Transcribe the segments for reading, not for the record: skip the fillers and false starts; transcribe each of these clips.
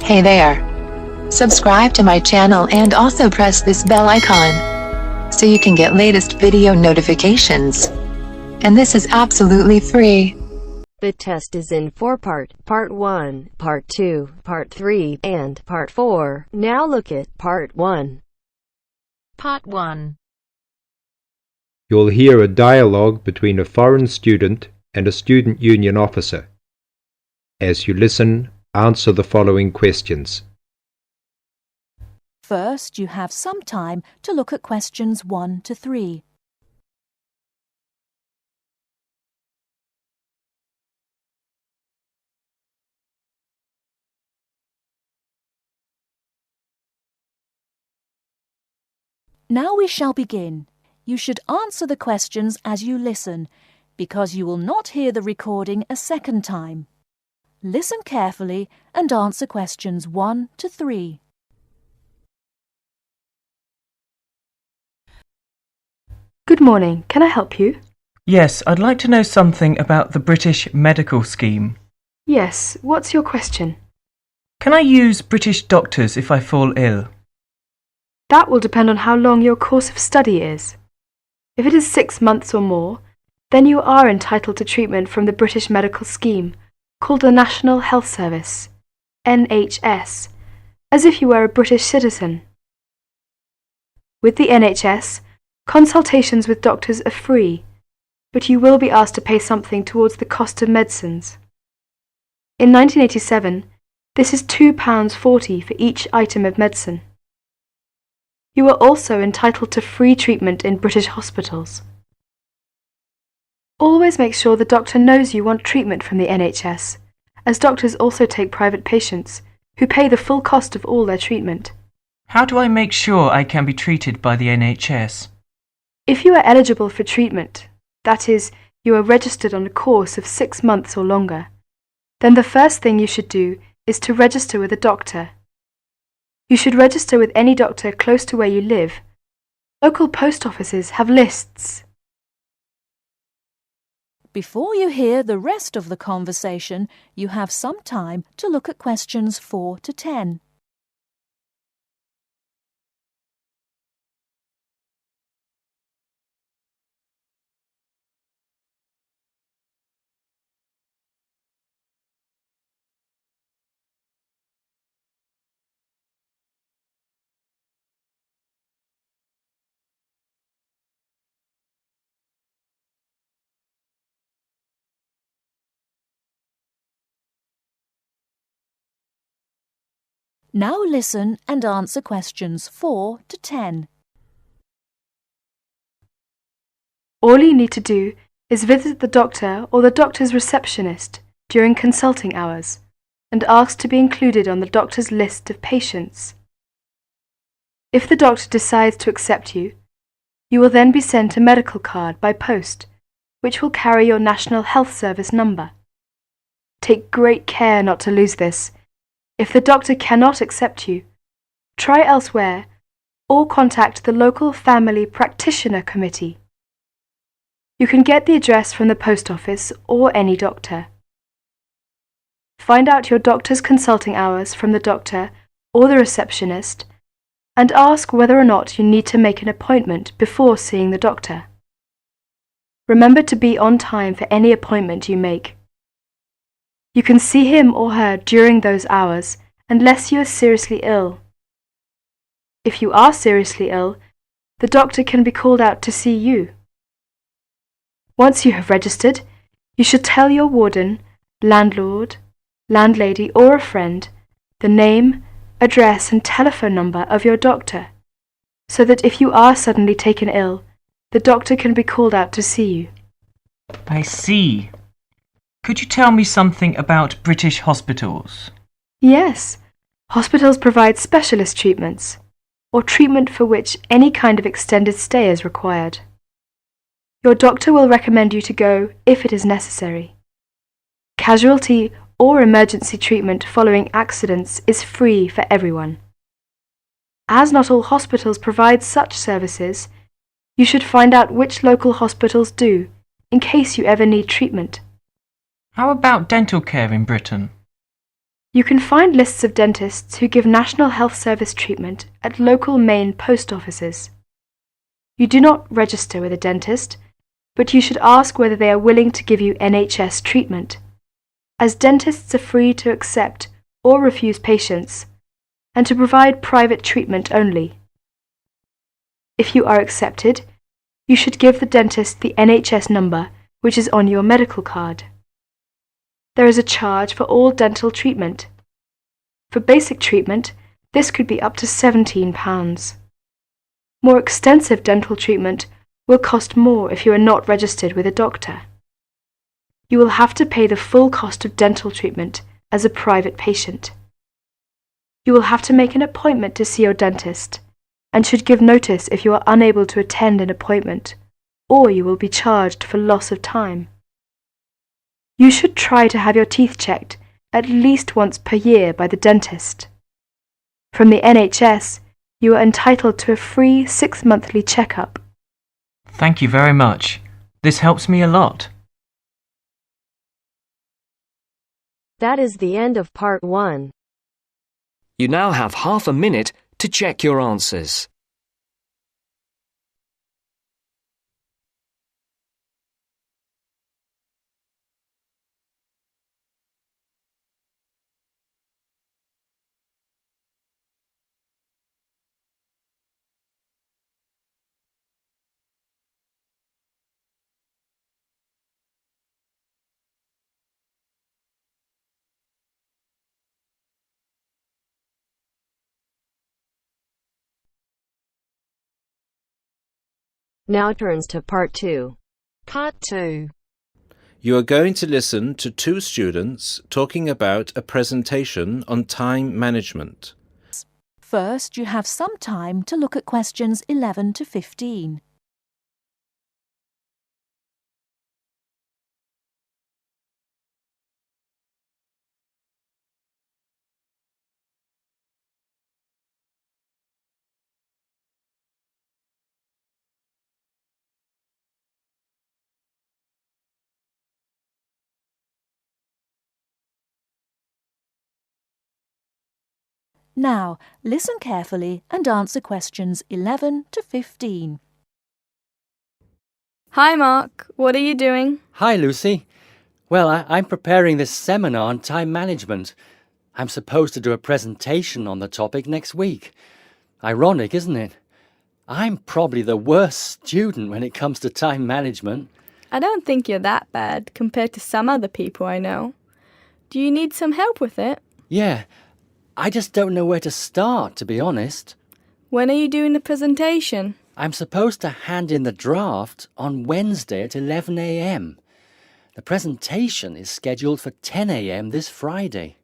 Hey there! Subscribe to my channel and also press this bell icon so you can get latest video notifications. And this is absolutely free. The test is in 4-part, Part 1, Part 2, Part 3, and Part 4. Now look at Part 1. Part 1. You'll hear a dialogue between a foreign student and a student union officer. As you listen, answer the following questions. First, you have some time to look at questions 1 to 3. Now we shall begin. You should answer the questions as you listen, because you will not hear the recording a second time. Listen carefully and answer questions 1 to 3. Good morning. Can I help you? Yes, I'd like to know something about the British medical scheme. Yes. What's your question? Can I use British doctors if I fall ill? That will depend on how long your course of study is. If it is 6 months or more, then you are entitled to treatment from the British medical scheme, called the National Health Service, NHS, as if you were a British citizen. With the NHS, consultations with doctors are free, but you will be asked to pay something towards the cost of medicines. In 1987, this is £2.40 for each item of medicine. You are also entitled to free treatment in British hospitals. Always make sure the doctor knows you want treatment from the NHS, as doctors also take private patients, who pay the full cost of all their treatment. How do I make sure I can be treated by the NHS? If you are eligible for treatment, that is, you are registered on a course of 6 months or longer, then the first thing you should do is to register with a doctor. You should register with any doctor close to where you live. Local post offices have lists. Before you hear the rest of the conversation, you have some time to look at questions 4 to 10. Now listen and answer questions 4 to 10. All you need to do is visit the doctor or the doctor's receptionist during consulting hours and ask to be included on the doctor's list of patients. If the doctor decides to accept you, you will then be sent a medical card by post, which will carry your National Health Service number. Take great care not to lose this. If the doctor cannot accept you, try elsewhere or contact the local family practitioner committee. You can get the address from the post office or any doctor. Find out your doctor's consulting hours from the doctor or the receptionist and ask whether or not you need to make an appointment before seeing the doctor. Remember to be on time for any appointment you make. You can see him or her during those hours unless you are seriously ill. If you are seriously ill, the doctor can be called out to see you. Once you have registered, you should tell your warden, landlord, landlady or a friend the name, address and telephone number of your doctor, so that if you are suddenly taken ill, the doctor can be called out to see you. I see. Could you tell me something about British hospitals? Yes, hospitals provide specialist treatments, or treatment for which any kind of extended stay is required. Your doctor will recommend you to go if it is necessary. Casualty or emergency treatment following accidents is free for everyone. As not all hospitals provide such services, you should find out which local hospitals do, in case you ever need treatment. How about dental care in Britain? You can find lists of dentists who give National Health Service treatment at local Maine post offices. You do not register with a dentist, but you should ask whether they are willing to give you NHS treatment, as dentists are free to accept or refuse patients, and to provide private treatment only. If you are accepted, you should give the dentist the NHS number which is on your medical card. There is a charge for all dental treatment. For basic treatment, this could be up to £17. More extensive dental treatment will cost more if you are not registered with a doctor. You will have to pay the full cost of dental treatment as a private patient. You will have to make an appointment to see your dentist and should give notice if you are unable to attend an appointment, or you will be charged for loss of time. You should try to have your teeth checked at least once per year by the dentist. From the NHS, you are entitled to a free 6-monthly checkup. Thank you very much. This helps me a lot. That is the end of part 1. You now have half a minute to check your answers. Now turns to part 2. Part 2. You are going to listen to two students talking about a presentation on time management. First, you have some time to look at questions 11 to 15. Now, listen carefully and answer questions 11 to 15. Hi Mark, what are you doing? Hi Lucy. Well, I'm preparing this seminar on time management. I'm supposed to do a presentation on the topic next week. Ironic, isn't it? I'm probably the worst student when it comes to time management. I don't think you're that bad compared to some other people I know. Do you need some help with it? Yeah, I just don't know where to start, to be honest. When are you doing the presentation? I'm supposed to hand in the draft on Wednesday at 11 a.m. The presentation is scheduled for 10 a.m. this Friday.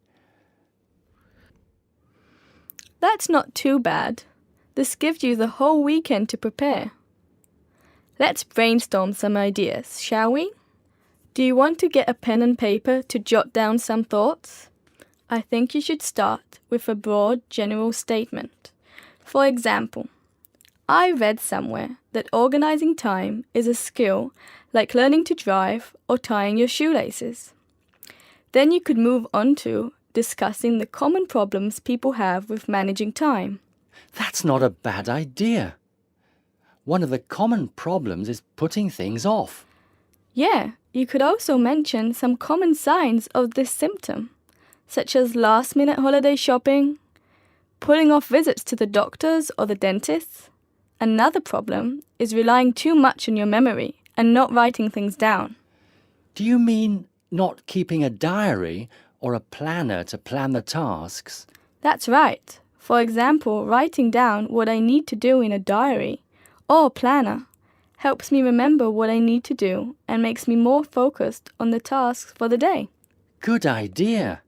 That's not too bad. This gives you the whole weekend to prepare. Let's brainstorm some ideas, shall we? Do you want to get a pen and paper to jot down some thoughts? I think you should start with a broad general statement. For example, I read somewhere that organizing time is a skill like learning to drive or tying your shoelaces. Then you could move on to discussing the common problems people have with managing time. That's not a bad idea. One of the common problems is putting things off. Yeah, you could also mention some common signs of this symptom, such as last-minute holiday shopping, putting off visits to the doctors or the dentist. Another problem is relying too much on your memory and not writing things down. Do you mean not keeping a diary or a planner to plan the tasks? That's right. For example, writing down what I need to do in a diary or planner helps me remember what I need to do and makes me more focused on the tasks for the day. Good idea.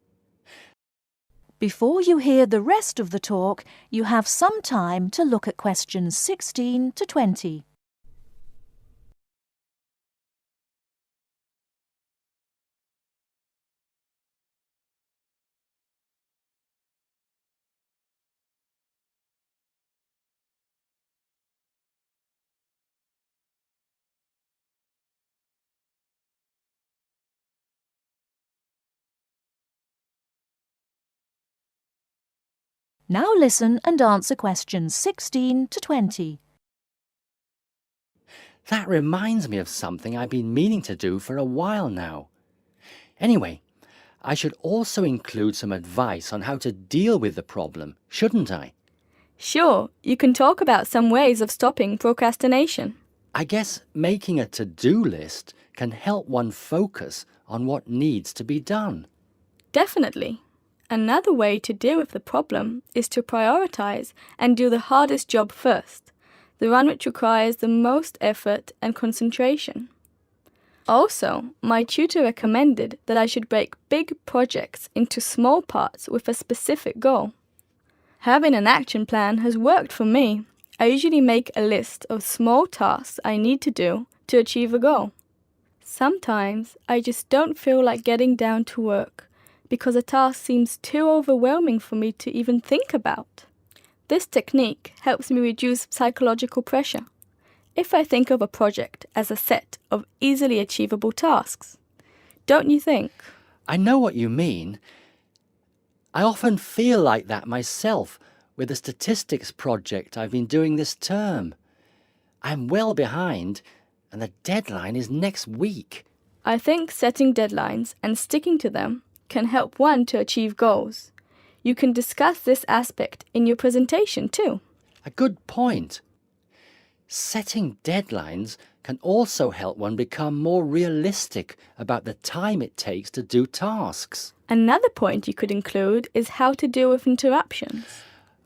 Before you hear the rest of the talk, you have some time to look at questions 16 to 20. Now listen and answer questions 16 to 20. That reminds me of something I've been meaning to do for a while now. Anyway, I should also include some advice on how to deal with the problem, shouldn't I? Sure, you can talk about some ways of stopping procrastination. I guess making a to-do list can help one focus on what needs to be done. Definitely. Another way to deal with the problem is to prioritize and do the hardest job first, the one which requires the most effort and concentration. Also, my tutor recommended that I should break big projects into small parts with a specific goal. Having an action plan has worked for me. I usually make a list of small tasks I need to do to achieve a goal. Sometimes I just don't feel like getting down to work because a task seems too overwhelming for me to even think about. This technique helps me reduce psychological pressure if I think of a project as a set of easily achievable tasks. Don't you think? I know what you mean. I often feel like that myself with the statistics project I've been doing this term. I'm well behind, and the deadline is next week. I think setting deadlines and sticking to them can help one to achieve goals. You can discuss this aspect in your presentation too. A good point. Setting deadlines can also help one become more realistic about the time it takes to do tasks. Another point you could include is how to deal with interruptions.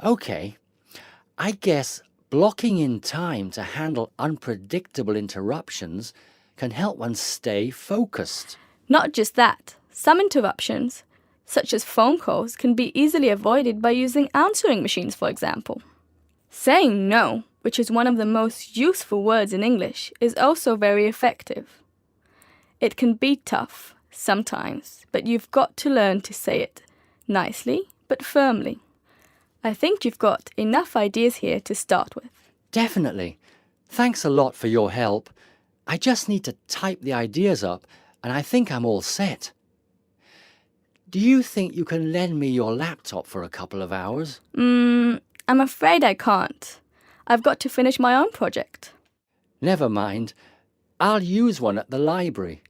Okay, I guess blocking in time to handle unpredictable interruptions can help one stay focused. Not just that, some interruptions, such as phone calls, can be easily avoided by using answering machines, for example. Saying no, which is one of the most useful words in English, is also very effective. It can be tough sometimes, but you've got to learn to say it nicely but firmly. I think you've got enough ideas here to start with. Definitely. Thanks a lot for your help. I just need to type the ideas up and I think I'm all set. Do you think you can lend me your laptop for a couple of hours? I'm afraid I can't. I've got to finish my own project. Never mind. I'll use one at the library.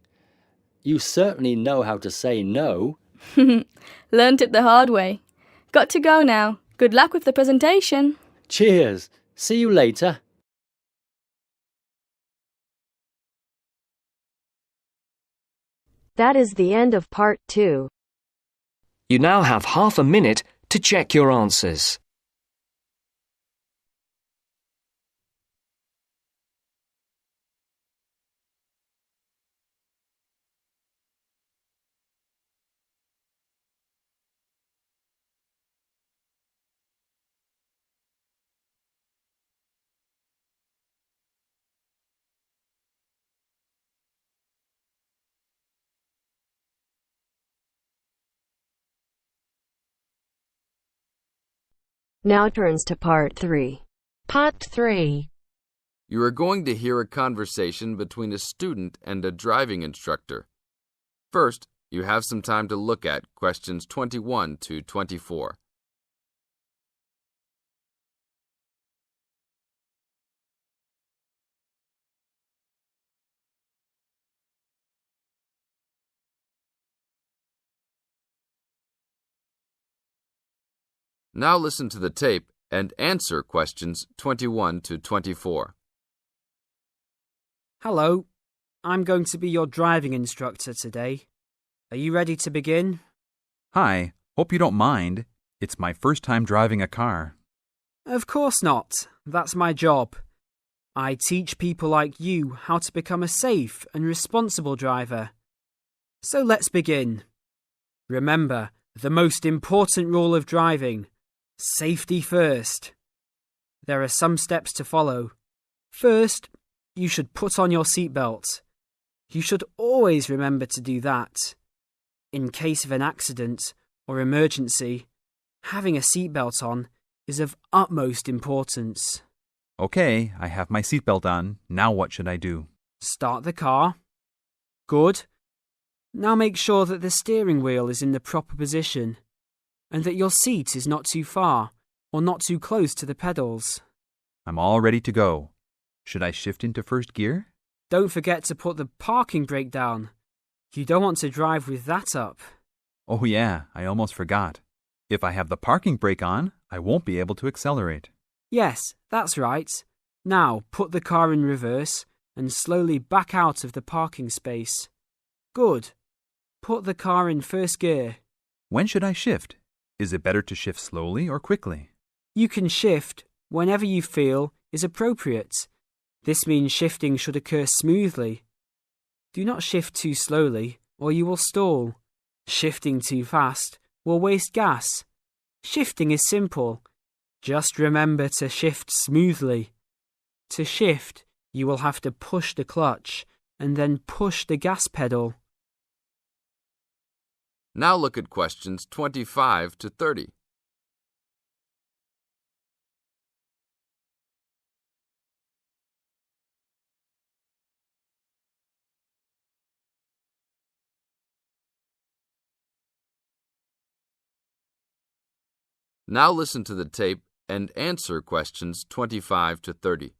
You certainly know how to say no. Learned it the hard way. Got to go now. Good luck with the presentation. Cheers. See you later. That is the end of part 2. You now have half a minute to check your answers. Now turns to part 3. Part 3. You are going to hear a conversation between a student and a driving instructor. First, you have some time to look at questions 21 to 24. Now listen to the tape and answer questions 21 to 24. Hello, I'm going to be your driving instructor today. Are you ready to begin? Hi, hope you don't mind. It's my first time driving a car. Of course not. That's my job. I teach people like you how to become a safe and responsible driver. So let's begin. Remember, the most important rule of driving: safety first. There are some steps to follow. First, you should put on your seatbelt. You should always remember to do that. In case of an accident or emergency, having a seatbelt on is of utmost importance. Okay, I have my seatbelt on. Now what should I do? Start the car. Good. Now make sure that the steering wheel is in the proper position and that your seat is not too far or not too close to the pedals. I'm all ready to go. Should I shift into first gear? Don't forget to put the parking brake down. You don't want to drive with that up. Oh yeah, I almost forgot. If I have the parking brake on, I won't be able to accelerate. Yes, that's right. Now put the car in reverse and slowly back out of the parking space. Good. Put the car in first gear. When should I shift? Is it better to shift slowly or quickly? You can shift whenever you feel is appropriate. This means shifting should occur smoothly. Do not shift too slowly or you will stall. Shifting too fast will waste gas. Shifting is simple. Just remember to shift smoothly. To shift, you will have to push the clutch and then push the gas pedal. Now look at questions 25 to 30. Now listen to the tape and answer questions 25 to 30.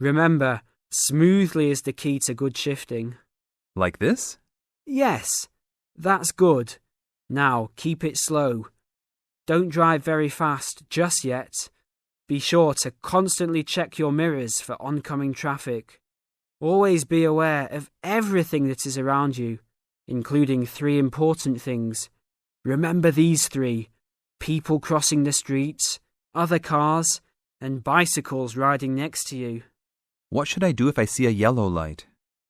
Remember, smoothly is the key to good shifting. Like this? Yes, that's good. Now keep it slow. Don't drive very fast just yet. Be sure to constantly check your mirrors for oncoming traffic. Always be aware of everything that is around you, including 3 important things. Remember these 3: people crossing the streets, other cars, and bicycles riding next to you. What should I do if I see a yellow light?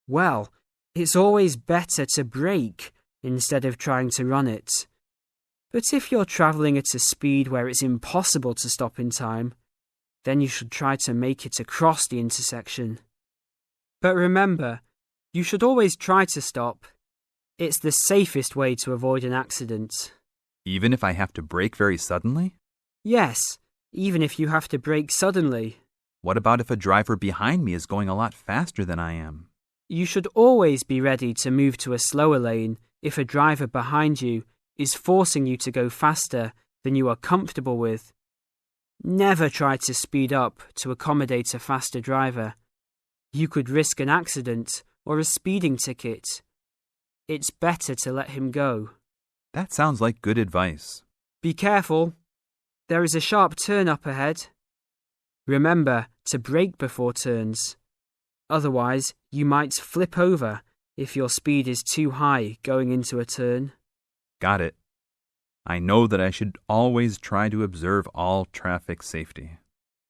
Well, it's always better to brake instead of trying to run it. But if you're travelling at a speed where it's impossible to stop in time, then you should try to make it across the intersection. But remember, you should always try to stop. It's the safest way to avoid an accident. Even if I have to brake very suddenly? Yes, even if you have to brake suddenly. What about if a driver behind me is going a lot faster than I am? You should always be ready to move to a slower lane if a driver behind you is forcing you to go faster than you are comfortable with. Never try to speed up to accommodate a faster driver. You could risk an accident or a speeding ticket. It's better to let him go. That sounds like good advice. Be careful. There is a sharp turn up ahead. Remember to brake before turns. Otherwise, you might flip over if your speed is too high going into a turn. Got it. I know that I should always try to observe all traffic safety.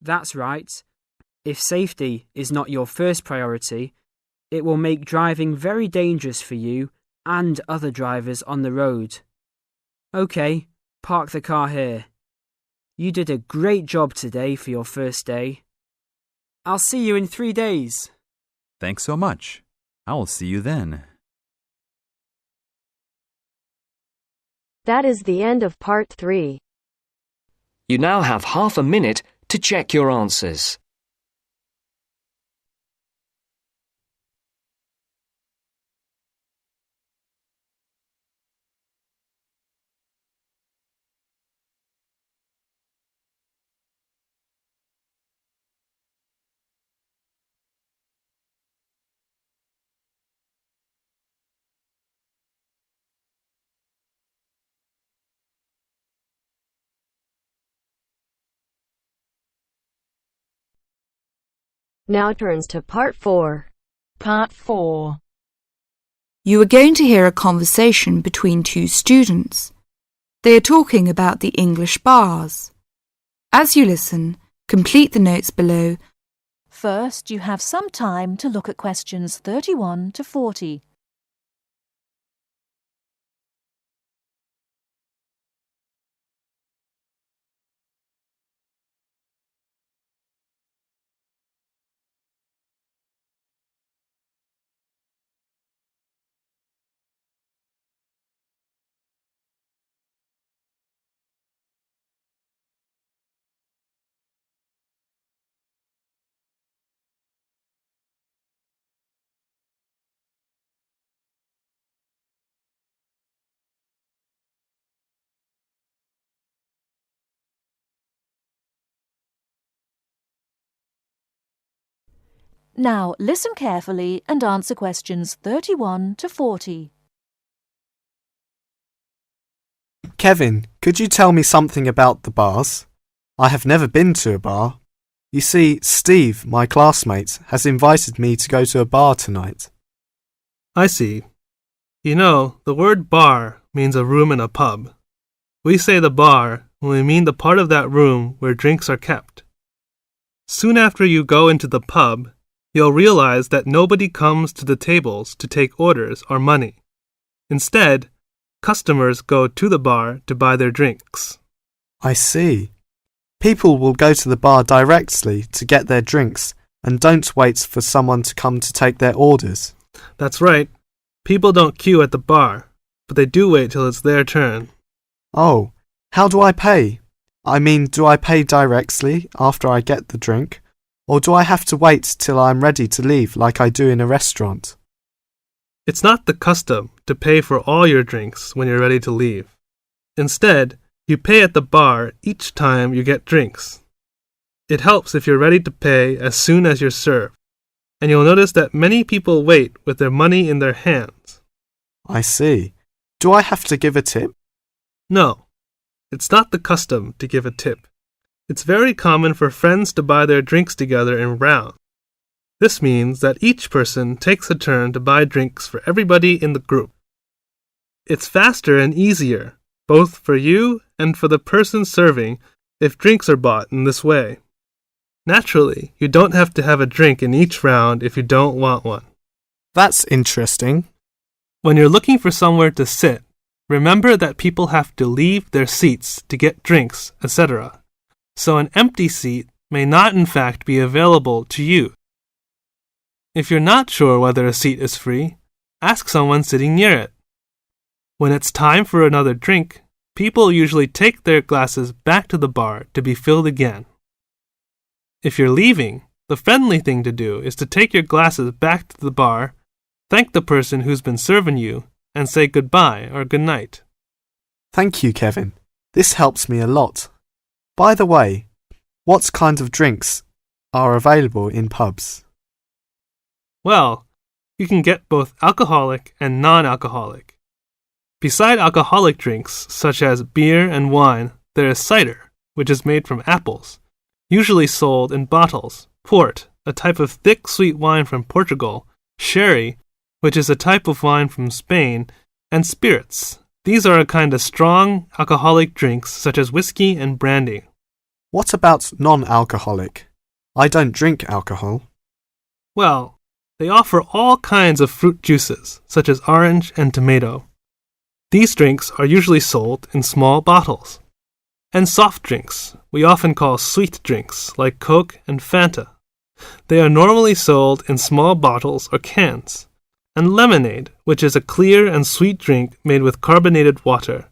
That's right. If safety is not your first priority, it will make driving very dangerous for you and other drivers on the road. Okay, park the car here. You did a great job today for your first day. I'll see you in 3 days. Thanks so much. I will see you then. That is the end of part 3. You now have half a minute to check your answers. Now turns to part 4. Part 4. You are going to hear a conversation between 2 students. They are talking about the English bars. As you listen, complete the notes below. First, you have some time to look at questions 31 to 40. Now listen carefully and answer questions 31 to 40. Kevin, could you tell me something about the bars? I have never been to a bar. You see, Steve, my classmate, has invited me to go to a bar tonight. I see. You know, the word bar means a room in a pub. We say the bar when we mean the part of that room where drinks are kept. Soon after you go into the pub, you'll realize that nobody comes to the tables to take orders or money. Instead, customers go to the bar to buy their drinks. I see. People will go to the bar directly to get their drinks and don't wait for someone to come to take their orders. That's right. People don't queue at the bar, but they do wait till it's their turn. Oh, how do I pay? I mean, do I pay directly after I get the drink, or do I have to wait till I'm ready to leave like I do in a restaurant? It's not the custom to pay for all your drinks when you're ready to leave. Instead, you pay at the bar each time you get drinks. It helps if you're ready to pay as soon as you're served, and you'll notice that many people wait with their money in their hands. I see. Do I have to give a tip? No, it's not the custom to give a tip. It's very common for friends to buy their drinks together in rounds. This means that each person takes a turn to buy drinks for everybody in the group. It's faster and easier, both for you and for the person serving, if drinks are bought in this way. Naturally, you don't have to have a drink in each round if you don't want one. That's interesting. When you're looking for somewhere to sit, remember that people have to leave their seats to get drinks, etc. So an empty seat may not in fact be available to you. If you're not sure whether a seat is free, ask someone sitting near it. When it's time for another drink, people usually take their glasses back to the bar to be filled again. If you're leaving, the friendly thing to do is to take your glasses back to the bar, thank the person who's been serving you, and say goodbye or good night. Thank you, Kevin. This helps me a lot. By the way, what kind of drinks are available in pubs? Well, you can get both alcoholic and non-alcoholic. Beside alcoholic drinks, such as beer and wine, there is cider, which is made from apples, usually sold in bottles, port, a type of thick sweet wine from Portugal, sherry, which is a type of wine from Spain, and spirits. These are a kind of strong alcoholic drinks such as whiskey and brandy. What about non-alcoholic? I don't drink alcohol. Well, they offer all kinds of fruit juices, such as orange and tomato. These drinks are usually sold in small bottles. And soft drinks, we often call sweet drinks, like Coke and Fanta. They are normally sold in small bottles or cans. And lemonade, which is a clear and sweet drink made with carbonated water.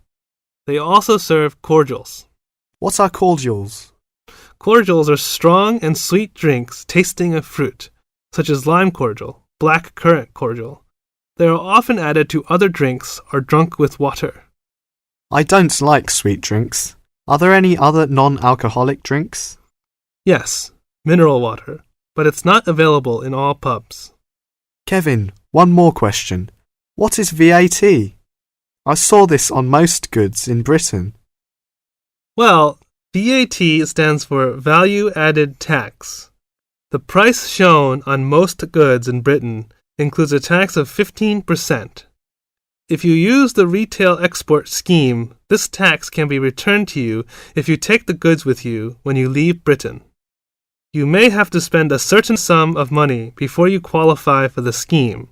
They also serve cordials. What are cordials? Cordials are strong and sweet drinks tasting of fruit, such as lime cordial, black currant cordial. They are often added to other drinks or drunk with water. I don't like sweet drinks. Are there any other non-alcoholic drinks? Yes, mineral water, but it's not available in all pubs. Kevin, one more question. What is VAT? I saw this on most goods in Britain. Well, VAT stands for Value Added Tax. The price shown on most goods in Britain includes a tax of 15%. If you use the retail export scheme, this tax can be returned to you if you take the goods with you when you leave Britain. You may have to spend a certain sum of money before you qualify for the scheme,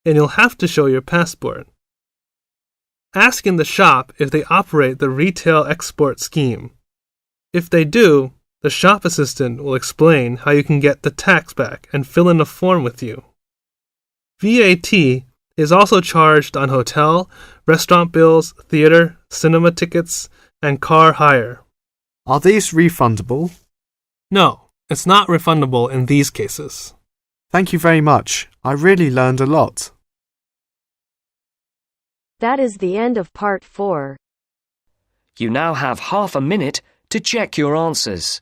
and you'll have to show your passport. Ask in the shop if they operate the retail export scheme. If they do, the shop assistant will explain how you can get the tax back and fill in a form with you. VAT is also charged on hotel, restaurant bills, theater, cinema tickets, and car hire. Are these refundable? No, it's not refundable in these cases. Thank you very much. I really learned a lot. That is the end of part 4. You now have half a minute to check your answers.